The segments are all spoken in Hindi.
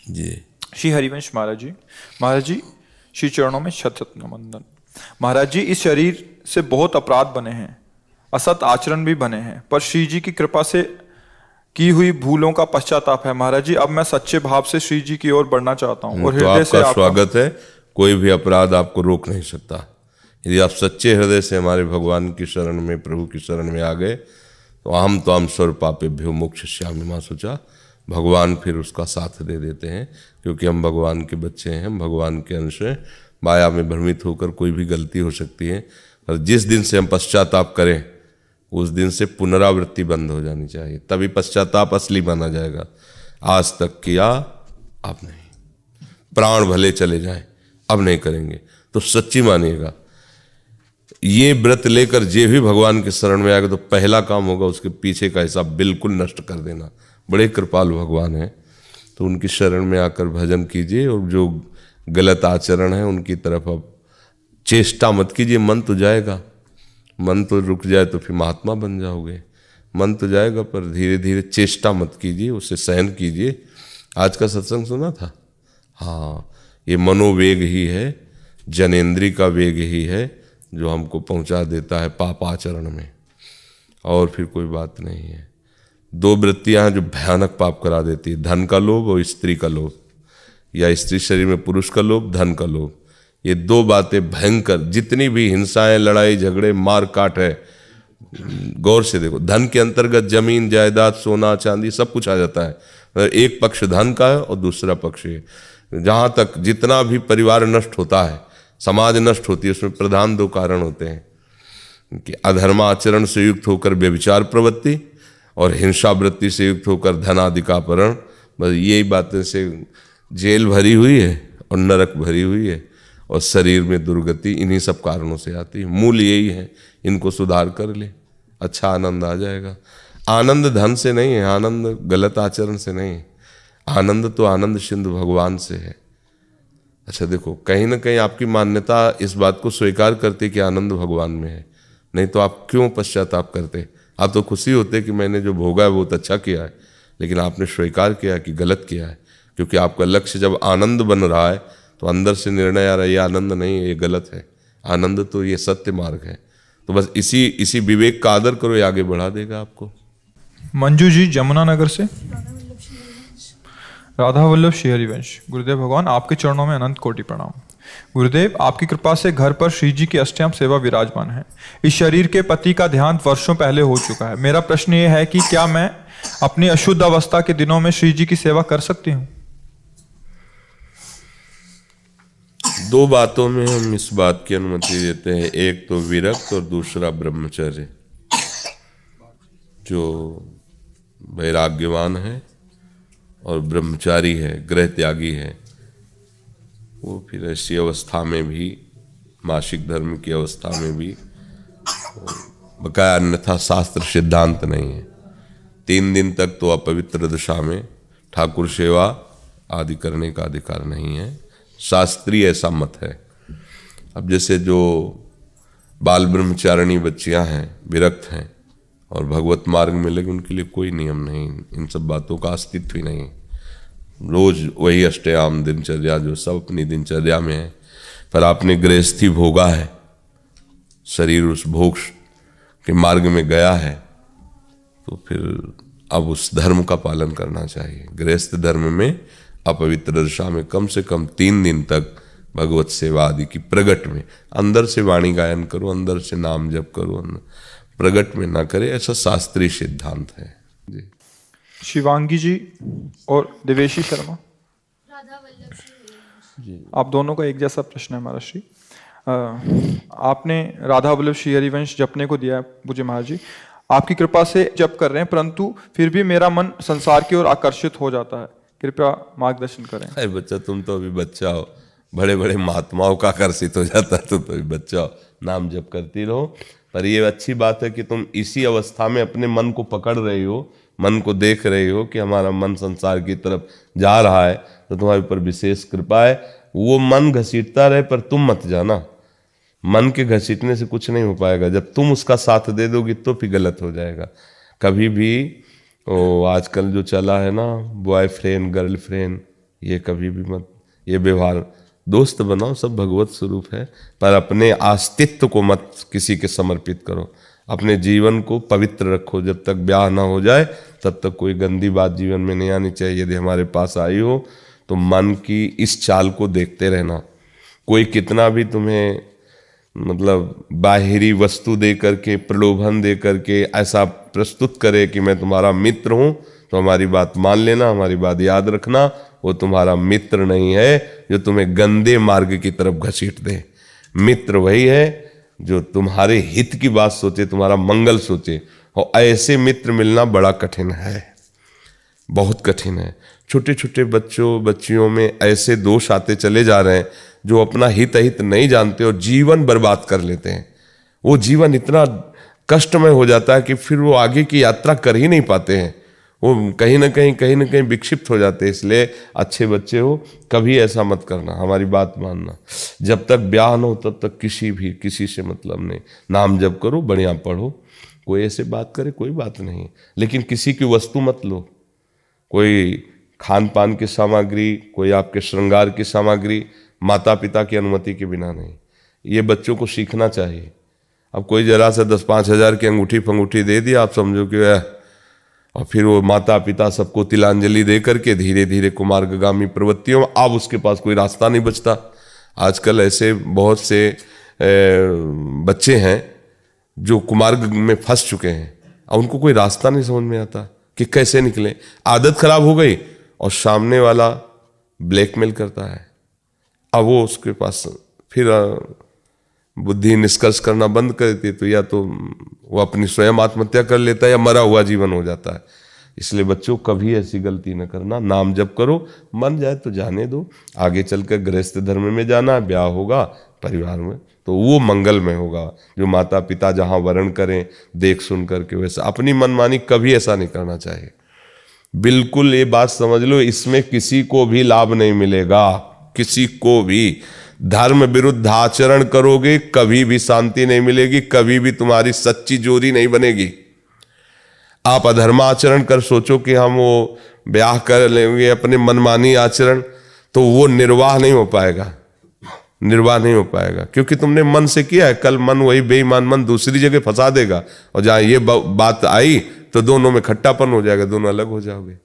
जी। श्री हरिवंश महाराज जी श्री चरणों में शत शत नमन। महाराज जी, इस शरीर से बहुत अपराध बने हैं, असत आचरण भी बने हैं, पर श्री जी की कृपा से की हुई भूलों का पश्चाताप है। महाराज जी, अब मैं सच्चे भाव से श्री जी की ओर बढ़ना चाहता हूँ और तो हृदय से आपका स्वागत है। कोई भी अपराध आपको रोक नहीं सकता। यदि आप सच्चे हृदय से हमारे भगवान की शरण में, प्रभु की शरण में आ गए, तो अहम तो हम सर्व पापेभ्यो मोक्षयिष्यामि मां शुचा, भगवान फिर उसका साथ दे देते हैं, क्योंकि हम भगवान के बच्चे हैं, हम भगवान के अंश हैं। माया में भ्रमित होकर कोई भी गलती हो सकती है, और जिस दिन से हम पश्चाताप करें उस दिन से पुनरावृत्ति बंद हो जानी चाहिए, तभी पश्चाताप असली माना जाएगा। आज तक किया, अब नहीं, प्राण भले चले जाएं, अब नहीं करेंगे, तो सच्ची मानिएगा। ये व्रत लेकर जे भी भगवान के शरण में आएगा, तो पहला काम होगा उसके पीछे का हिसाब बिल्कुल नष्ट कर देना। बड़े कृपालु भगवान हैं, तो उनकी शरण में आकर भजन कीजिए, और जो गलत आचरण है उनकी तरफ अब चेष्टा मत कीजिए। मन तो जाएगा, मन तो रुक जाए तो फिर महात्मा बन जाओगे। मन तो जाएगा, पर धीरे धीरे चेष्टा मत कीजिए, उसे सहन कीजिए। आज का सत्संग सुना था? हाँ, ये मनोवेग ही है, जनेन्द्री का वेग ही है, जो हमको पहुंचा देता है पाप आचरण में, और फिर कोई बात नहीं है। दो वृत्तियां हैं जो भयानक पाप करा देती है, धन का लोभ और स्त्री का लोभ, या स्त्री शरीर में पुरुष का लोभ, धन का लोभ। ये दो बातें भयंकर, जितनी भी हिंसाएं, लड़ाई झगड़े, मार काट है, गौर से देखो। धन के अंतर्गत जमीन जायदाद, सोना चांदी सब कुछ आ जाता है। एक पक्ष धन का है और दूसरा पक्ष है। जहाँ तक जितना भी परिवार नष्ट होता है, समाज नष्ट होती है, उसमें प्रधान दो कारण होते हैं कि अधर्माचरण से युक्त होकर व्यभिचार प्रवृत्ति, और हिंसा वृत्ति से युक्त होकर धनाधिकापरण। बस यही बातें से जेल भरी हुई है और नरक भरी हुई है, और शरीर में दुर्गति इन्हीं सब कारणों से आती है। मूल यही है, इनको सुधार कर ले, अच्छा आनंद आ जाएगा। आनंद धन से नहीं है, आनंद गलत आचरण से नहीं है, आनंद तो आनंद सिंधु भगवान से है। अच्छा देखो, कहीं ना कहीं आपकी मान्यता इस बात को स्वीकार करती कि आनंद भगवान में है, नहीं तो आप क्यों पश्चाताप करते? आप तो खुशी होते कि मैंने जो भोगा है बहुत अच्छा किया है, लेकिन आपने स्वीकार किया कि गलत किया है। क्योंकि आपका लक्ष्य जब आनंद बन रहा है, तो अंदर से निर्णय आ रहा है ये आनंद नहीं है, ये गलत है। आनंद तो ये सत्य मार्ग है। तो बस इसी विवेक का आदर करो, ये आगे बढ़ा देगा आपको। मंजू जी जमुनानगर से। राधा वल्लभ श्री हरिवंश। गुरुदेव भगवान, आपके चरणों में अनंत कोटि प्रणाम। गुरुदेव, आपकी कृपा से घर पर श्री जी की अष्टयाम सेवा विराजमान है। इस शरीर के पति का देहांत वर्षों पहले हो चुका है। मेरा प्रश्न ये है कि क्या मैं अपनी अशुद्ध अवस्था के दिनों में श्री जी की सेवा कर सकती हूँ? दो बातों में हम इस बात की अनुमति देते हैं, एक तो विरक्त और दूसरा ब्रह्मचर्य। जो वैराग्यवान है और ब्रह्मचारी है, गृह त्यागी है, वो फिर ऐसी अवस्था में भी, मासिक धर्म की अवस्था में भी, बकाया, अन्यथा शास्त्र सिद्धांत नहीं है। 3 दिन तक तो अपवित्र दशा में ठाकुर सेवा आदि करने का अधिकार नहीं है, शास्त्रीय ऐसा मत है। अब जैसे जो बाल ब्रह्मचारिणी बच्चियां हैं, विरक्त हैं और भगवत मार्ग में लगे, उनके लिए कोई नियम नहीं, इन सब बातों का अस्तित्व ही नहीं। रोज वही अष्टयाम दिनचर्या जो सब अपनी दिनचर्या में है, पर आपने गृहस्थी भोगा है, शरीर उस भोग के मार्ग में गया है, तो फिर अब उस धर्म का पालन करना चाहिए। गृहस्थ धर्म में अपवित्र दशा में कम से कम 3 दिन तक भगवत सेवा आदि की प्रगट में, अंदर से वाणी गायन करो, अंदर से नाम जप करो, प्रगट में ना करे, ऐसा शास्त्रीय सिद्धांत है जी। शिवांगी जी और देवेशी शर्मा। जी, आप दोनों का एक जैसा प्रश्न है महाराज श्री। आपने राधा वल्लभ श्री हरिवंश जपने को दिया है मुझे महाराज जी। आपकी कृपा से जप कर रहे हैं, परंतु फिर भी मेरा मन संसार की ओर आकर्षित हो जाता है। कृपया मार्गदर्शन करें। अरे बच्चा, तुम तो अभी बच्चा हो, बड़े बड़े महात्माओं का आकर्षित हो जाता है, तुम तो अभी बच्चा हो, नाम जप करती रहो। पर ये अच्छी बात है कि तुम इसी अवस्था में अपने मन को पकड़ रही हो, मन को देख रही हो कि हमारा मन संसार की तरफ जा रहा है, तो तुम्हारे ऊपर विशेष कृपा है। वो मन घसीटता रहे पर तुम मत जाना। मन के घसीटने से कुछ नहीं हो पाएगा। जब तुम उसका साथ दे दोगी तो फिर गलत हो जाएगा। कभी भी आजकल जो चला है ना, बॉयफ्रेंड गर्लफ्रेंड, ये कभी भी मत, ये व्यवहार, दोस्त बनाओ, सब भगवत स्वरूप है, पर अपने अस्तित्व को मत किसी के समर्पित करो। अपने जीवन को पवित्र रखो। जब तक ब्याह ना हो जाए तब तक कोई गंदी बात जीवन में नहीं आनी चाहिए। यदि हमारे पास आई हो तो मन की इस चाल को देखते रहना। कोई कितना भी तुम्हें मतलब बाहरी वस्तु दे करके, प्रलोभन दे करके ऐसा प्रस्तुत करे कि मैं तुम्हारा मित्र हूँ, तो हमारी बात मान लेना, हमारी बात याद रखना, वो तुम्हारा मित्र नहीं है जो तुम्हें गंदे मार्ग की तरफ घसीट दे। मित्र वही है जो तुम्हारे हित की बात सोचे, तुम्हारा मंगल सोचे। और ऐसे मित्र मिलना बड़ा कठिन है, बहुत कठिन है। छोटे छोटे बच्चियों में ऐसे दोष आते चले जा रहे हैं जो अपना हित अहित नहीं जानते और जीवन बर्बाद कर लेते हैं। वो जीवन इतना कष्टमय हो जाता है कि फिर वो आगे की यात्रा कर ही नहीं पाते हैं। वो कहीं ना कहीं विक्षिप्त हो जाते हैं। इसलिए अच्छे बच्चे हो, कभी ऐसा मत करना, हमारी बात मानना। जब तक ब्याह न हो तब तक किसी से मतलब नहीं। नाम जप करो, बढ़िया पढ़ो, कोई ऐसे बात करे कोई बात नहीं, लेकिन किसी की वस्तु मत लो। कोई खान पान की सामग्री, कोई आपके श्रृंगार की सामग्री माता पिता की अनुमति के बिना नहीं। ये बच्चों को सीखना चाहिए। अब कोई जरा सा 10-5 हज़ार की अंगूठी फंगूठी दे दी, आप समझो कि और फिर वो माता पिता सबको तिलांजलि दे करके धीरे धीरे कुमार्गामी प्रवृत्तियों, अब उसके पास कोई रास्ता नहीं बचता। आजकल ऐसे बहुत से बच्चे हैं जो कुमार्ग में फंस चुके हैं और उनको कोई रास्ता नहीं समझ में आता कि कैसे निकले। आदत खराब हो गई और सामने वाला ब्लैकमेल करता है। अब वो उसके पास फिर बुद्धि निष्कर्ष करना बंद कर देती है, तो या तो वो अपनी स्वयं आत्महत्या कर लेता है या मरा हुआ जीवन हो जाता है। इसलिए बच्चों कभी ऐसी गलती न करना। नाम जप करो, मन जाए तो जाने दो, आगे चलकर गृहस्थ धर्म में जाना, ब्याह होगा परिवार में तो वो मंगलमय होगा। जो माता पिता जहाँ वर्ण करें देख सुन करके, वैसा अपनी मनमानी कभी ऐसा नहीं करना चाहिए। बिल्कुल ये बात समझ लो, इसमें किसी को भी लाभ नहीं मिलेगा, किसी को भी। धर्म विरुद्ध आचरण करोगे कभी भी शांति नहीं मिलेगी, कभी भी तुम्हारी सच्ची जोड़ी नहीं बनेगी। आप अधर्माचरण कर सोचो कि हम वो ब्याह कर लेंगे अपने मनमानी आचरण, तो वो निर्वाह नहीं हो पाएगा, निर्वाह नहीं हो पाएगा, क्योंकि तुमने मन से किया है। कल मन वही बेईमान मन दूसरी जगह फंसा देगा और जहाँ ये बात आई तो दोनों में खट्टापन हो जाएगा, दोनों अलग हो जाओगे।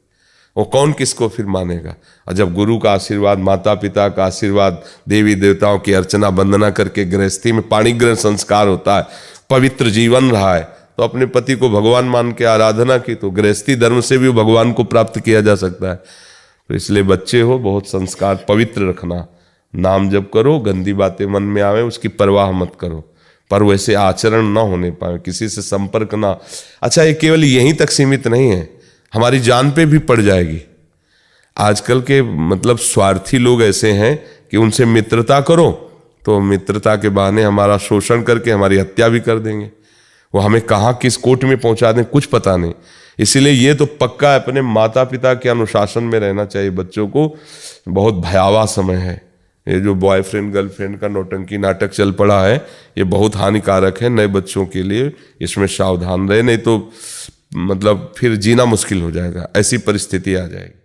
वो कौन किसको फिर मानेगा। और जब गुरु का आशीर्वाद, माता पिता का आशीर्वाद, देवी देवताओं की अर्चना वंदना करके गृहस्थी में पाणिग्रहण संस्कार होता है, पवित्र जीवन रहा है, तो अपने पति को भगवान मान के आराधना की, तो गृहस्थी धर्म से भी भगवान को प्राप्त किया जा सकता है। तो इसलिए बच्चे हो, बहुत संस्कार पवित्र रखना। नाम जप करो, गंदी बातें मन में आवे उसकी परवाह मत करो, पर वैसे आचरण ना होने पाए, किसी से संपर्क ना। अच्छा, ये केवल यहीं तक सीमित नहीं है, हमारी जान पे भी पड़ जाएगी। आजकल के मतलब स्वार्थी लोग ऐसे हैं कि उनसे मित्रता करो तो मित्रता के बहाने हमारा शोषण करके हमारी हत्या भी कर देंगे। वो हमें कहाँ किस कोर्ट में पहुंचा दें कुछ पता नहीं। इसीलिए ये तो पक्का अपने माता पिता के अनुशासन में रहना चाहिए बच्चों को। बहुत भयावह समय है ये जो बॉयफ्रेंड गर्लफ्रेंड का नौटंकी नाटक चल पड़ा है, ये बहुत हानिकारक है नए बच्चों के लिए। इसमें सावधान रहे, नहीं तो मतलब फिर जीना मुश्किल हो जाएगा, ऐसी परिस्थिति आ जाएगी।